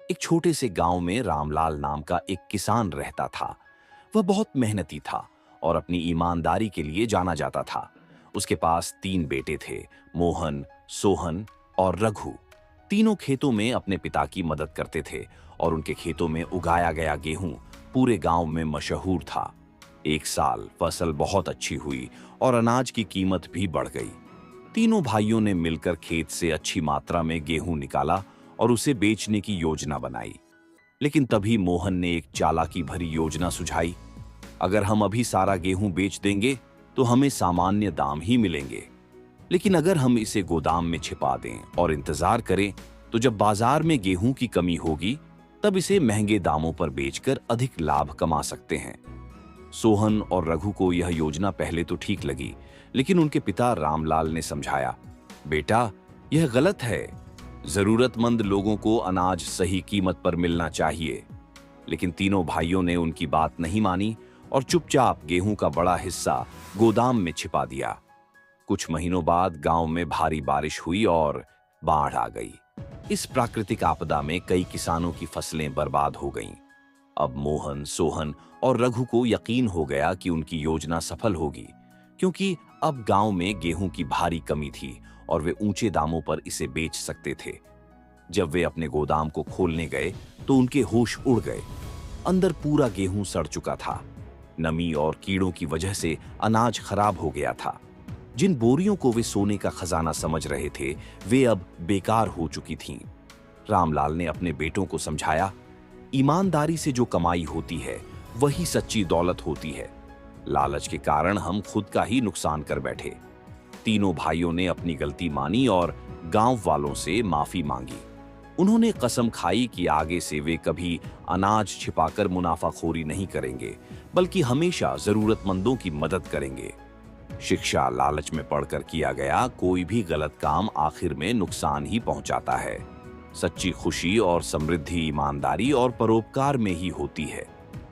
एक छोटे से गांव में रामलाल नाम का एक किसान रहता था। वह बहुत मेहनती था और अपनी ईमानदारी के लिए जाना जाता था। उसके पास 3 बेटे थे, मोहन, सोहन और रघु। तीनों खेतों में अपने पिता की मदद करते थे और उनके खेतों में उगाया गया गेहूं पूरे गांव में मशहूर था। एक साल फसल बहुत अच्छी हुई और अनाज की कीमत भी बढ़ गई। तीनों भाइयों ने मिलकर खेत से अच्छी मात्रा में गेहूं निकाला और उसे बेचने की योजना बनाई। लेकिन तभी मोहन ने एक चालाकी भरी योजना सुझाई। अगर हम अभी सारा गेहूं बेच देंगे तो हमें सामान्य दाम ही मिलेंगे, लेकिन अगर हम इसे गोदाम में छिपा दें और इंतजार करें तो जब बाजार में गेहूं की कमी होगी तब इसे महंगे दामों पर बेचकर अधिक लाभ कमा सकते हैं। सोहन और रघु को यह योजना पहले तो ठीक लगी, लेकिन उनके पिता रामलाल ने समझाया, बेटा, यह गलत है। जरूरतमंद लोगों को अनाज सही कीमत पर मिलना चाहिए। लेकिन तीनों भाइयों ने उनकी बात नहीं मानी और चुपचाप गेहूं का बड़ा हिस्सा गोदाम में छिपा दिया। कुछ महीनों बाद गांव में भारी बारिश हुई और बाढ़ आ गई। इस प्राकृतिक आपदा में कई किसानों की फसलें बर्बाद हो गईं। अब मोहन, सोहन और रघु को यकीन हो गया कि उनकी योजना सफल होगी, क्योंकि अब गांव में गेहूं की भारी कमी थी और वे ऊंचे दामों पर इसे बेच सकते थे। जब वे अपने गोदाम को खोलने गए तो उनके होश उड़ गए। अंदर पूरा गेहूं सड़ चुका था। नमी और कीड़ों की वजह से अनाज खराब हो गया था। जिन बोरियों को वे सोने का खजाना समझ रहे थे, वे अब बेकार हो चुकी थीं। रामलाल ने अपने बेटों को समझाया, ईमानदारी से जो कमाई होती है वही सच्ची दौलत होती है। लालच के कारण हम खुद का ही नुकसान कर बैठे। तीनों भाइयों ने अपनी गलती मानी और गांव वालों से माफी मांगी। उन्होंने कसम खाई कि आगे से वे कभी अनाज छिपाकर मुनाफाखोरी नहीं करेंगे, बल्कि हमेशा जरूरतमंदों की मदद करेंगे। शिक्षा लालच में पढ़कर किया गया कोई भी गलत काम आखिर में नुकसान ही पहुंचाता है। सच्ची खुशी और समृद्धि ईमानदारी और परोपकार में ही होती है।